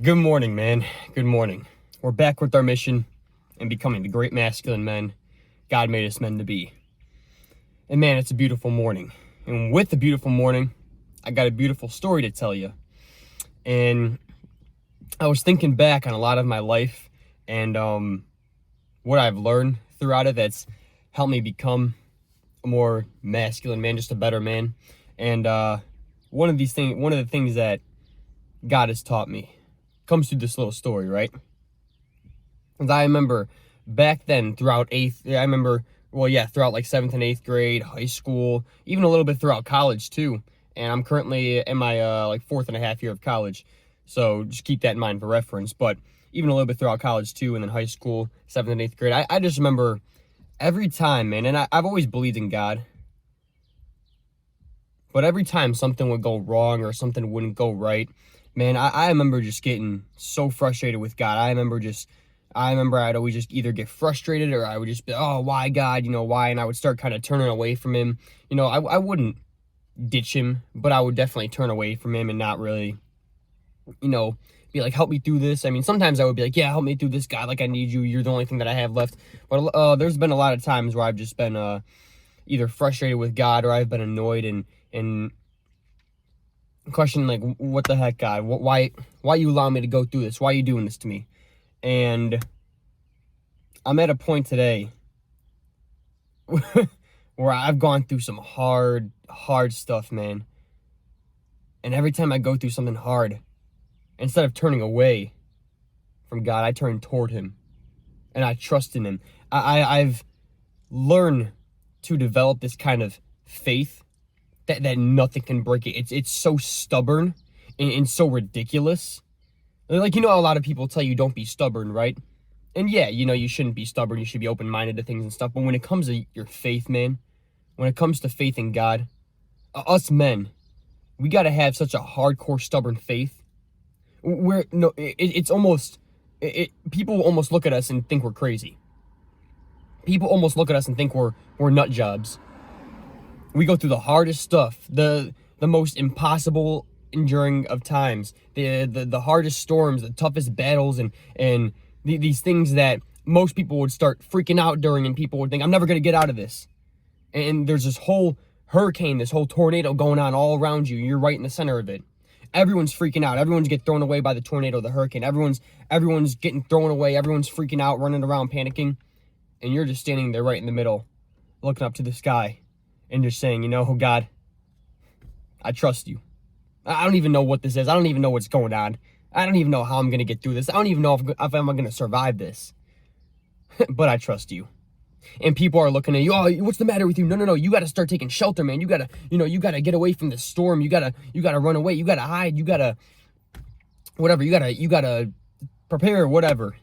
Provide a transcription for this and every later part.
Good morning, man. Good morning. We're back with our mission and becoming the great masculine men God made us men to be. And man, it's a beautiful morning. And with the beautiful morning, I got a beautiful story to tell you. And I was thinking back on a lot of my life and what I've learned throughout it that's helped me become a more masculine man, just a better man. And one of the things that God has taught me comes through this little story, right? And I remember back then throughout throughout like 7th and 8th grade, high school, even a little bit throughout college too. And I'm currently in my 4th and a half year of college. So just keep that in mind for reference. But even a little bit throughout college too, and then high school, 7th and 8th grade. I just remember every time, man, and I've always believed in God. But every time something would go wrong or something wouldn't go right, man, I remember just getting so frustrated with God. I remember I'd always just either get frustrated or I would just be, oh, why God, why? And I would start kind of turning away from him. I wouldn't ditch him, but I would definitely turn away from him and not really, be like, help me through this. I mean, sometimes I would be like, yeah, help me through this, God. Like, I need you. You're the only thing that I have left. But there's been a lot of times where I've just been either frustrated with God or I've been annoyed and questioning, like, what the heck, God? Why you allow me to go through this? Why are you doing this to me? And I'm at a point today where I've gone through some hard stuff, man. And every time I go through something hard, instead of turning away from God, I turn toward him. And I trust in him. I've learned to develop this kind of faith that nothing can break it. It's so stubborn and so ridiculous. Like, a lot of people tell you don't be stubborn, right? And yeah, you shouldn't be stubborn. You should be open-minded to things and stuff. But when it comes to your faith, man, when it comes to faith in God, us men, we got to have such a hardcore, stubborn faith. People almost look at us and think we're crazy. People almost look at us and think we're nut jobs. We go through the hardest stuff, the most impossible enduring of times, the hardest storms, the toughest battles, and these things that most people would start freaking out during, and people would think, I'm never going to get out of this. And there's this whole hurricane, this whole tornado going on all around you. You're right in the center of it. Everyone's freaking out. Everyone's getting thrown away by the tornado, the hurricane. Everyone's getting thrown away. Everyone's freaking out, running around, panicking. And you're just standing there right in the middle, looking up to the sky. And just saying, God, I trust you. I don't even know what this is. I don't even know what's going on. I don't even know how I'm going to get through this. I don't even know if I'm going to survive this. But I trust you. And people are looking at you, oh, what's the matter with you? No. You got to start taking shelter, man. You got to get away from this storm. You got to run away. You got to hide. You got to whatever. You got to prepare whatever.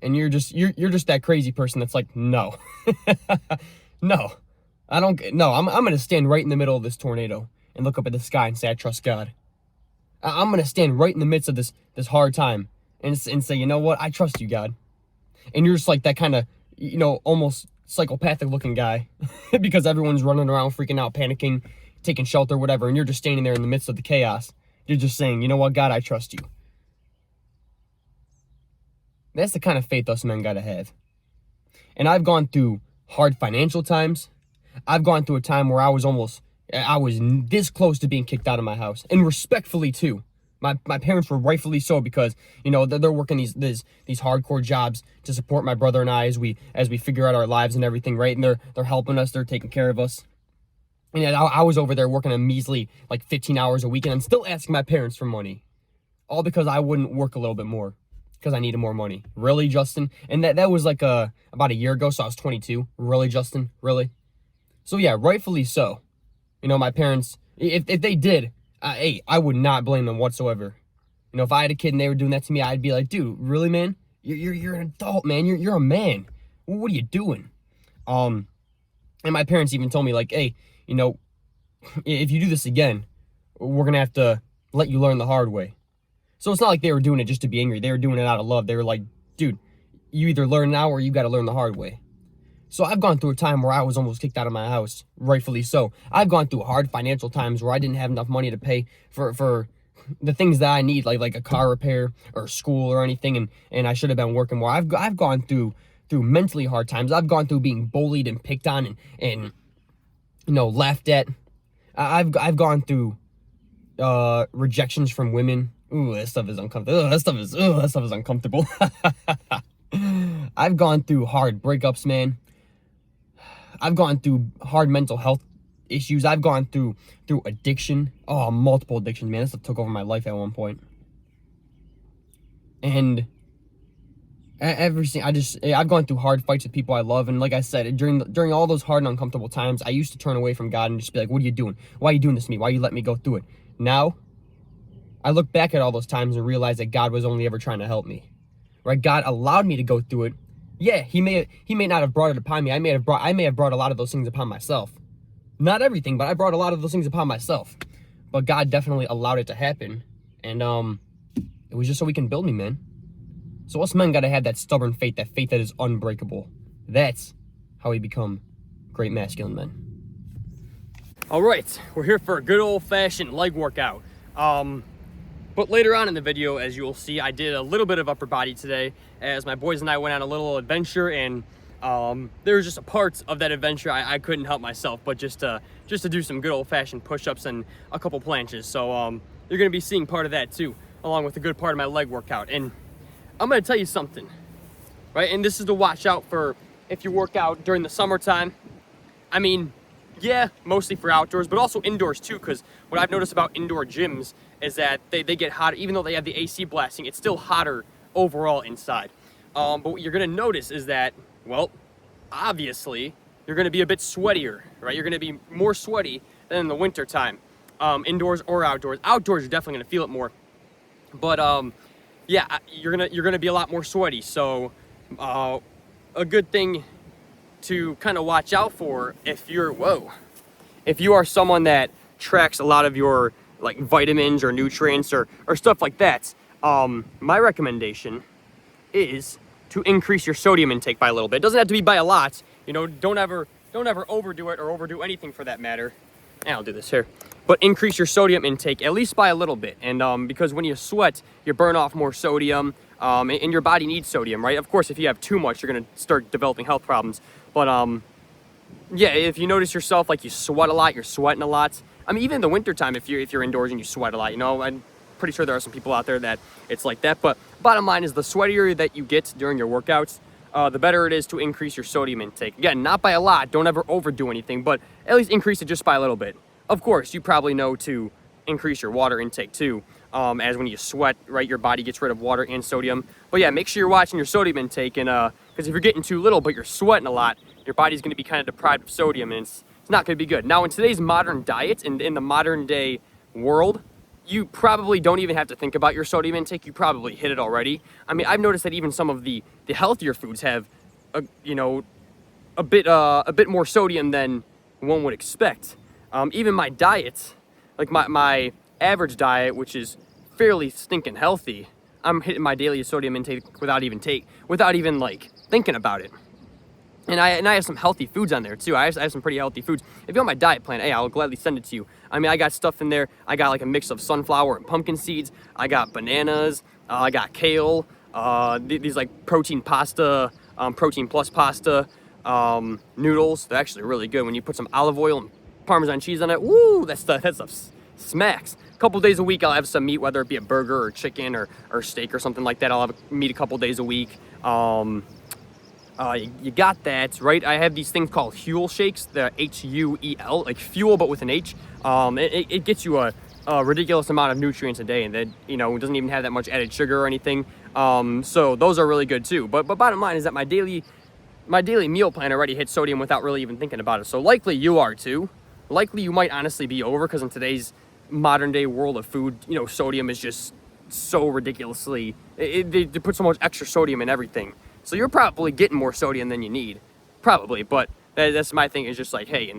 And you're just that crazy person that's like, no. No. I'm going to stand right in the middle of this tornado and look up at the sky and say, I trust God. I'm going to stand right in the midst of this hard time and say, you know what? I trust you, God. And you're just like that kind of, almost psychopathic looking guy because everyone's running around, freaking out, panicking, taking shelter, whatever. And you're just standing there in the midst of the chaos. You're just saying, you know what, God, I trust you. That's the kind of faith us men got to have. And I've gone through hard financial times. I've gone through a time where I was this close to being kicked out of my house, and respectfully too. My parents were rightfully so because, they're working these hardcore jobs to support my brother and I as we figure out our lives and everything, right? And they're helping us, they're taking care of us. And I was over there working a measly 15 hours a week, and I'm still asking my parents for money, all because I wouldn't work a little bit more because I needed more money. Really, Justin? And that was about a year ago, so I was 22. Really, Justin? Really? So yeah, rightfully so. My parents, if they did, hey, I would not blame them whatsoever. If I had a kid and they were doing that to me, I'd be like, dude, really, man? You're an adult, man. You're a man. What are you doing? And my parents even told me, like, hey, if you do this again, we're gonna have to let you learn the hard way. So it's not like they were doing it just to be angry. They were doing it out of love. They were like, dude, you either learn now or you got to learn the hard way. So I've gone through a time where I was almost kicked out of my house, rightfully so. I've gone through hard financial times where I didn't have enough money to pay for the things that I need, like a car repair or school or anything, and I should have been working more. I've gone through mentally hard times. I've gone through being bullied and picked on and laughed at. I've gone through rejections from women. Ooh, that stuff is uncomfortable. That stuff is uncomfortable. I've gone through hard breakups, man. I've gone through hard mental health issues. I've gone through addiction. Oh, multiple addictions, man. This stuff took over my life at one point. And I've gone through hard fights with people I love, and like I said, during all those hard and uncomfortable times, I used to turn away from God and just be like, "What are you doing? Why are you doing this to me? Why you let me go through it?" Now, I look back at all those times and realize that God was only ever trying to help me. Right? God allowed me to go through it. Yeah, he may not have brought it upon me. I may have brought a lot of those things upon myself. Not everything, but I brought a lot of those things upon myself. But God definitely allowed it to happen, and it was just so He can build me, man. So us men gotta have that stubborn faith, that faith that is unbreakable. That's how we become great masculine men. All right, we're here for a good old-fashioned leg workout. But later on in the video, as you will see, I did a little bit of upper body today, as my boys and I went on a little adventure, and there was just a part of that adventure I couldn't help myself, but just to do some good old-fashioned push-ups and a couple planches. So you're gonna be seeing part of that too, along with a good part of my leg workout. And I'm gonna tell you something, right? And this is to watch out for if you work out during the summertime. I mean, yeah, mostly for outdoors, but also indoors too, because what I've noticed about indoor gyms is that they get hotter. Even though they have the AC blasting, it's still hotter overall inside. But what you're gonna notice is that, well, obviously, you're gonna be a bit sweatier, right? You're gonna be more sweaty than in the winter time, indoors or outdoors. Outdoors, you're definitely gonna feel it more. But yeah, you're gonna be a lot more sweaty. So a good thing to kind of watch out for if you are someone that tracks a lot of your like vitamins or nutrients or stuff like that, my recommendation is to increase your sodium intake by a little bit. It doesn't have to be by a lot. Don't ever overdo it or overdo anything for that matter. And I'll do this here. But increase your sodium intake at least by a little bit. And because when you sweat, you burn off more sodium, and your body needs sodium, right? Of course, if you have too much, you're gonna start developing health problems. But yeah, if you notice yourself like you sweat a lot, you're sweating a lot. I mean, even in the wintertime, if you're indoors and you sweat a lot, I'm pretty sure there are some people out there that it's like that. But bottom line is, the sweatier that you get during your workouts, the better it is to increase your sodium intake. Again, not by a lot. Don't ever overdo anything, but at least increase it just by a little bit. Of course, you probably know to increase your water intake too, as when you sweat, right, your body gets rid of water and sodium. But yeah, make sure you're watching your sodium intake, and because if you're getting too little but you're sweating a lot, your body's going to be kind of deprived of sodium, and it's not going to be good. Now, in today's modern diet and in the modern day world, you probably don't even have to think about your sodium intake. You probably hit it already. I mean, I've noticed that even some of the healthier foods have, a bit more sodium than one would expect. Even my diet, like my average diet, which is fairly stinking healthy, I'm hitting my daily sodium intake without even like thinking about it. And I have some healthy foods on there too. I have some pretty healthy foods. If you want my diet plan, hey, I'll gladly send it to you. I mean, I got stuff in there. I got like a mix of sunflower and pumpkin seeds. I got bananas. I got kale. These like protein pasta, protein plus pasta, noodles. They're actually really good when you put some olive oil and Parmesan cheese on it. Woo, that stuff smacks. A couple days a week, I'll have some meat, whether it be a burger or chicken or steak or something like that. I'll have meat a couple days a week. You got that, right? I have these things called Huel shakes, the Huel, like fuel, but with an H. It gets you a ridiculous amount of nutrients a day, and that, it doesn't even have that much added sugar or anything. So those are really good too. But bottom line is that my daily meal plan already hits sodium without really even thinking about it. So likely you are too. Likely you might honestly be over, because in today's modern day world of food, sodium is just so ridiculously, they put so much extra sodium in everything. So you're probably getting more sodium than you need, probably. But that's my thing, is just like, hey,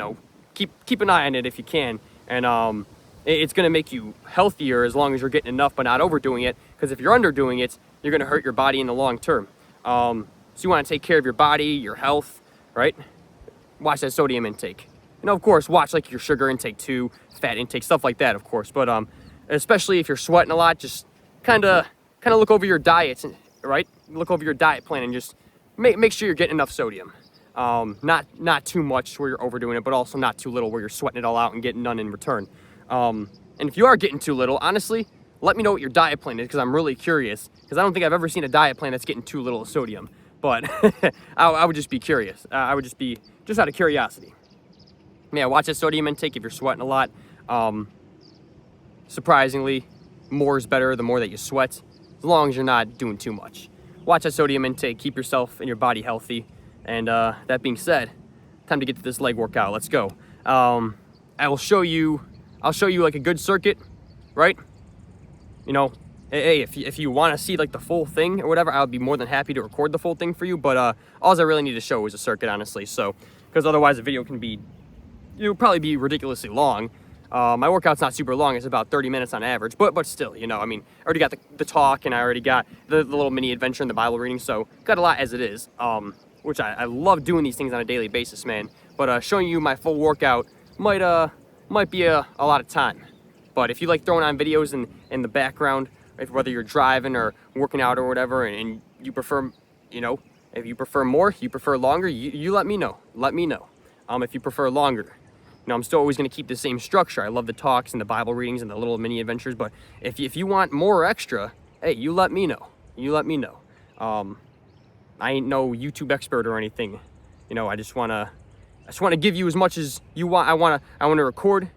keep an eye on it if you can, and it's gonna make you healthier as long as you're getting enough but not overdoing it. Because if you're underdoing it, you're gonna hurt your body in the long term. So you want to take care of your body, your health, right? Watch that sodium intake. Of course, watch like your sugar intake too, fat intake, stuff like that, of course. But especially if you're sweating a lot, just kind of look over your diet, right? Look over your diet plan and just make sure you're getting enough sodium. Not too much where you're overdoing it, but also not too little where you're sweating it all out and getting none in return. And if you are getting too little, honestly, let me know what your diet plan is, because I'm really curious, because I don't think I've ever seen a diet plan that's getting too little sodium. But I would just be curious. I would just be out of curiosity. Yeah, watch that sodium intake if you're sweating a lot. Surprisingly, more is better the more that you sweat, as long as you're not doing too much. Watch that sodium intake, keep yourself and your body healthy. And that being said, time to get to this leg workout. Let's go. I'll show you like a good circuit, right? You know, hey, if you want to see like the full thing or whatever, I'll be more than happy to record the full thing for you. But all I really need to show is a circuit, honestly. So, because otherwise the video can be, it'll probably be ridiculously long. My workout's not super long, it's about 30 minutes on average, but still, you know, I mean, I already got the talk, and I already got the little mini adventure and the Bible reading, so got a lot as it is, which I love doing these things on a daily basis, man. But showing you my full workout might be a lot of time. But if you like throwing on videos in the background, whether you're driving or working out or whatever, and you prefer, you know, if you prefer more, you prefer longer, you let me know. Let me know. If you prefer longer. You know, I'm still always going to keep the same structure. I love the talks and the Bible readings and the little mini adventures. But if you want more or extra, hey, you let me know. You let me know. I ain't no YouTube expert or anything. You know, I just wanna give you as much as you want. I wanna record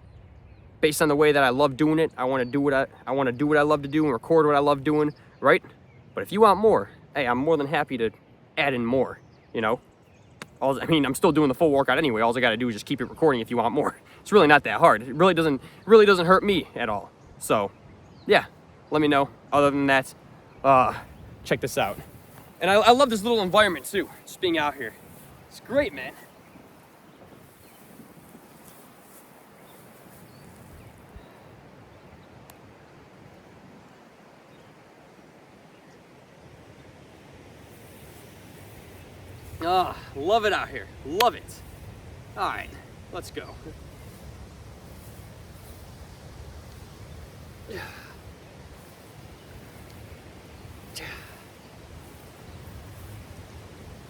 based on the way that I love doing it. I wanna do what I love to do and record what I love doing, right? But if you want more, hey, I'm more than happy to add in more. You know. I mean, I'm still doing the full workout anyway. All I got to do is just keep it recording if you want more. It's really not that hard. It really doesn't hurt me at all. So, yeah, let me know. Other than that, check this out. And I love this little environment too, just being out here. It's great, man. Ah, love it out here. Love it. All right, let's go. Yeah.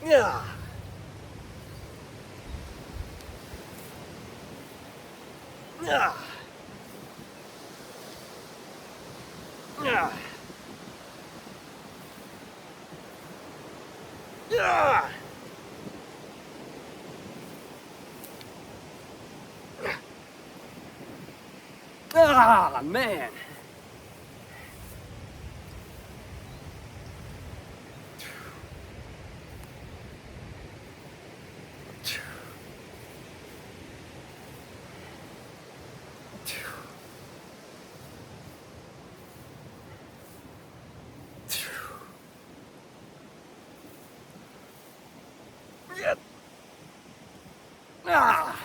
Yeah. Yeah. Yeah. Yeah. Ah, man. Ah.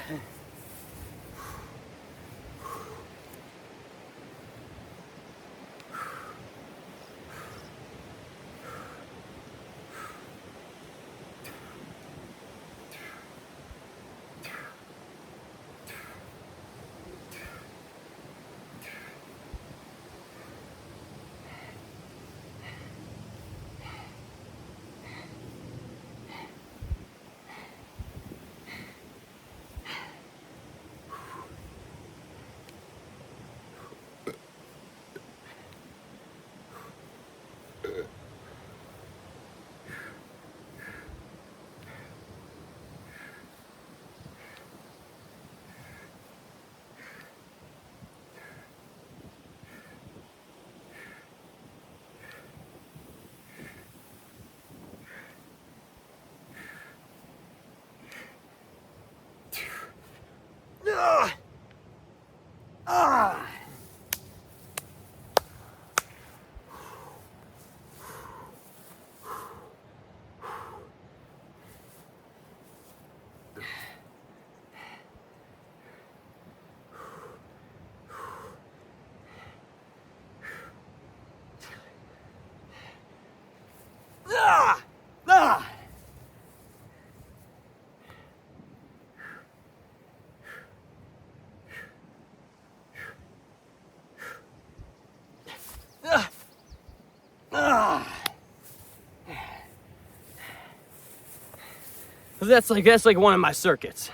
But that's like one of my circuits.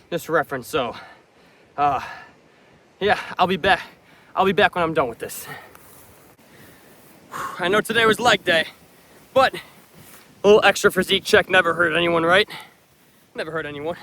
This reference. So, yeah, I'll be back. I'll be back when I'm done with this. I know today was leg day, but a little extra physique check never hurt anyone, right? Never hurt anyone.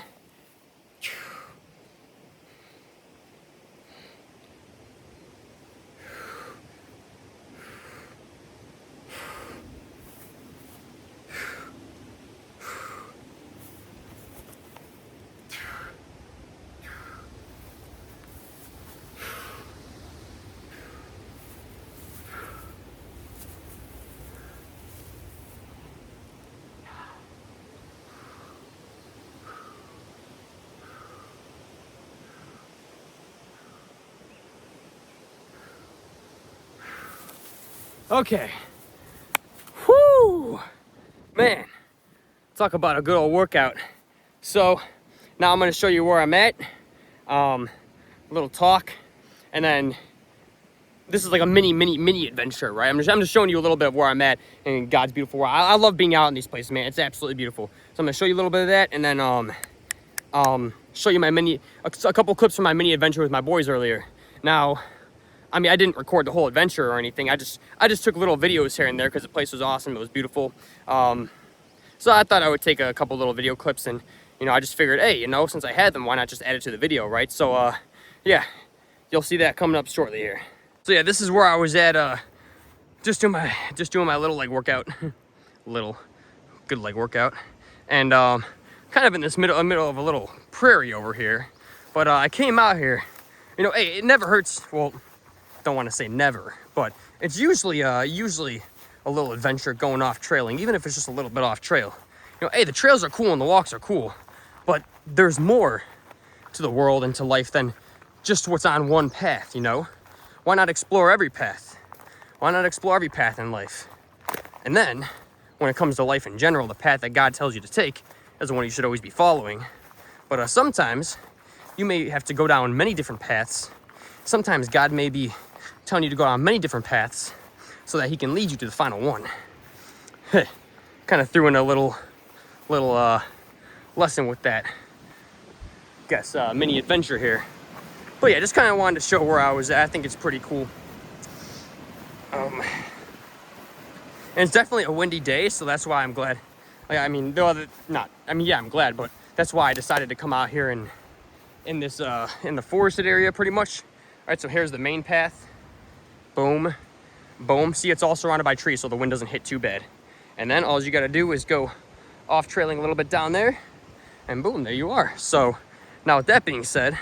Okay. Whoo! Man, talk about a good old workout. So now I'm gonna show you where I'm at. A little talk, and then this is like a mini adventure, right? I'm just showing you a little bit of where I'm at in God's beautiful world. I love being out in these places, man. It's absolutely beautiful. So I'm gonna show you a little bit of that, and then show you a couple clips from my mini adventure with my boys earlier. Now, I mean, I didn't record the whole adventure or anything. I just took little videos here and there because the place was awesome. It was beautiful. So I thought I would take a couple little video clips, and you know, I just figured, hey, you know, since I had them, why not just add it to the video, right? So yeah, you'll see that coming up shortly here. So yeah, this is where I was at, just doing my little leg workout, little good leg workout, and kind of in this middle of a little prairie over here. But I came out here, you know, hey, it never hurts. Well, don't want to say never, but it's usually a little adventure going off trailing, even if it's just a little bit off trail. You know, hey, the trails are cool and the walks are cool, but there's more to the world and to life than just what's on one path, you know? Why not explore every path? Why not explore every path in life? And then, when it comes to life in general, the path that God tells you to take is the one you should always be following. But sometimes, you may have to go down many different paths. Sometimes God may be telling you to go down many different paths so that he can lead you to the final one. Kind of threw in a little lesson with that, mini adventure here. But yeah, just kind of wanted to show where I was at. I think it's pretty cool. And it's definitely a windy day, so that's why I'm glad. I'm glad, but that's why I decided to come out here in the forested area, pretty much. All right, so here's the main path. Boom, boom. See, it's all surrounded by trees, so the wind doesn't hit too bad. And then all you got to do is go off trailing a little bit down there, and boom, there you are. So now with that being said,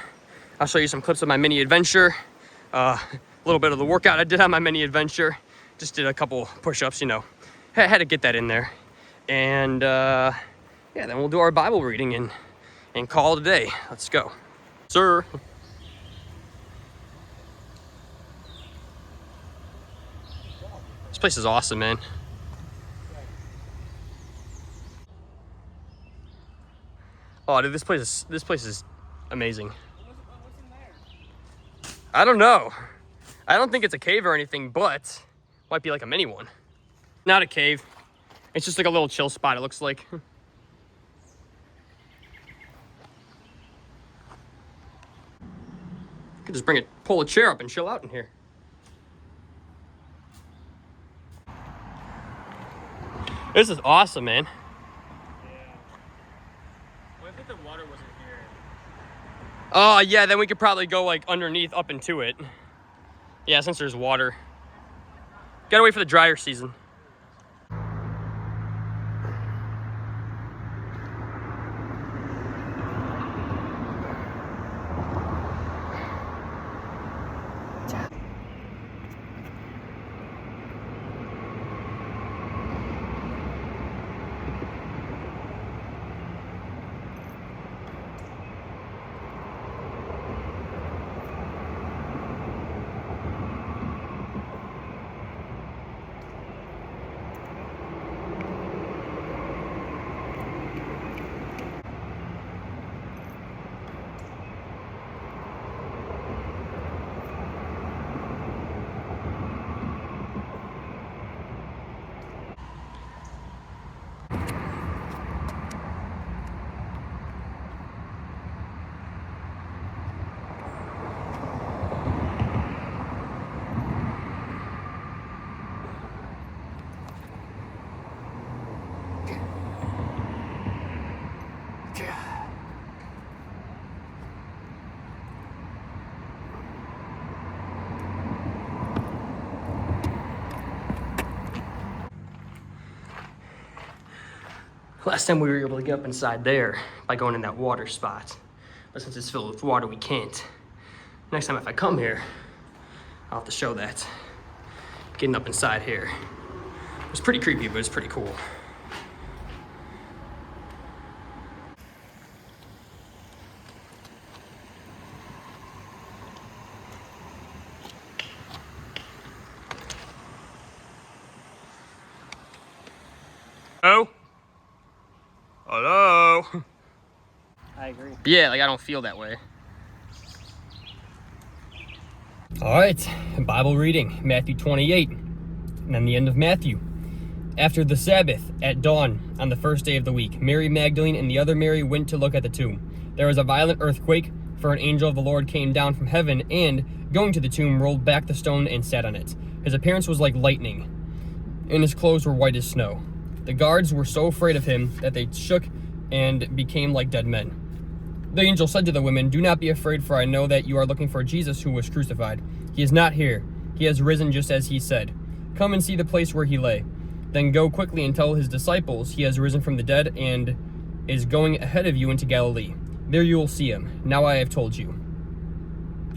I'll show you some clips of my mini adventure, a little bit of the workout I did on my mini adventure. Just did a couple push-ups, you know, had to get that in there. And yeah, then we'll do our Bible reading and call it a day. Let's go. Sir. This place is awesome, man. Oh, dude, this place is amazing. I don't know. I don't think it's a cave or anything, but might be like a mini one. Not a cave. It's just like a little chill spot, it looks like. Could just pull a chair up and chill out in here. This is awesome, man. Yeah. Well, I think the water wasn't here. Oh, yeah, then we could probably go like underneath up into it. Yeah, since there's water. Gotta wait for the drier season. Last time we were able to get up inside there by going in that water spot. But since it's filled with water, we can't. Next time if I come here, I'll have to show that. Getting up inside here. It was pretty creepy, but it's pretty cool. Hello? Hello? I agree. Yeah, like I don't feel that way. All right, Bible reading, Matthew 28, and then the end of Matthew. After the Sabbath, at dawn, on the first day of the week, Mary Magdalene and the other Mary went to look at the tomb. There was a violent earthquake, for an angel of the Lord came down from heaven and, going to the tomb, rolled back the stone and sat on it. His appearance was like lightning, and his clothes were white as snow. The guards were so afraid of him that they shook and became like dead men. The angel said to the women, "Do not be afraid, for I know that you are looking for Jesus who was crucified. He is not here. He has risen just as he said. Come and see the place where he lay. Then go quickly and tell his disciples he has risen from the dead and is going ahead of you into Galilee. There you will see him. Now I have told you."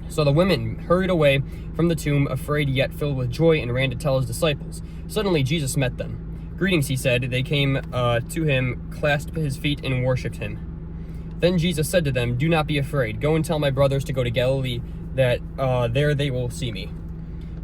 So the women hurried away from the tomb, afraid yet filled with joy, and ran to tell his disciples. Suddenly Jesus met them. "Greetings," he said. They came to him, clasped his feet, and worshipped him. Then Jesus said to them, "Do not be afraid. Go and tell my brothers to go to Galilee, that there they will see me."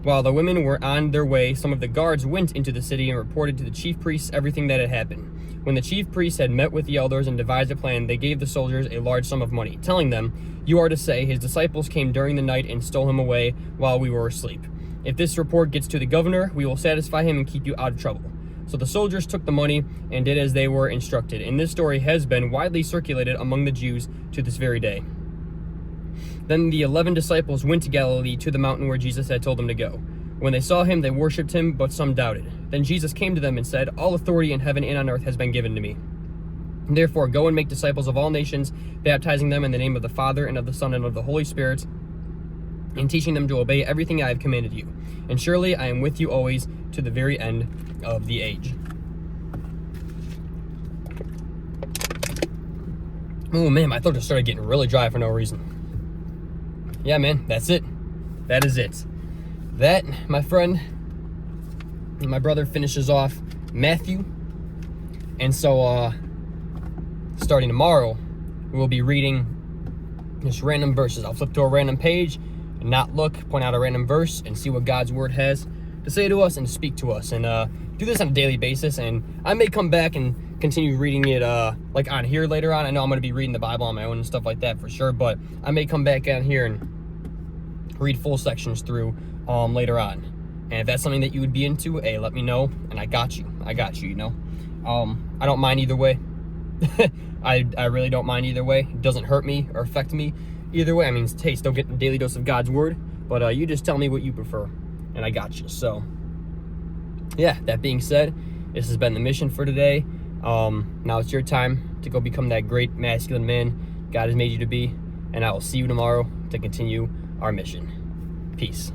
While the women were on their way, some of the guards went into the city and reported to the chief priests everything that had happened. When the chief priests had met with the elders and devised a plan, they gave the soldiers a large sum of money, telling them, "You are to say, his disciples came during the night and stole him away while we were asleep. If this report gets to the governor, we will satisfy him and keep you out of trouble." So the soldiers took the money and did as they were instructed. And this story has been widely circulated among the Jews to this very day. Then the 11 disciples went to Galilee, to the mountain where Jesus had told them to go. When they saw him, they worshipped him, but some doubted. Then Jesus came to them and said, "All authority in heaven and on earth has been given to me. Therefore, go and make disciples of all nations, baptizing them in the name of the Father and of the Son and of the Holy Spirit, and teaching them to obey everything I have commanded you. And surely I am with you always to the very end of the age." Oh man, my throat just started getting really dry for no reason. Yeah, man, that's it. That is it. That, my friend, my brother finishes off Matthew. And so, starting tomorrow, we will be reading just random verses. I'll flip to a random page and not look, point out a random verse, and see what God's word has to say to us and to speak to us. And do this on a daily basis. And I may come back and continue reading it like on here later on. I know I'm going to be reading the Bible on my own and stuff like that for sure, but I may come back on here and read full sections through later on. And if that's something that you would be into, hey, let me know, and I got you, you know. I don't mind either way. I really don't mind either way. It doesn't hurt me or affect me either way. I mean, hey, still getting a daily dose of God's word, but you just tell me what you prefer, and I got you. So yeah, that being said, this has been the mission for today. Now it's your time to go become that great masculine man God has made you to be, and I will see you tomorrow to continue our mission. Peace.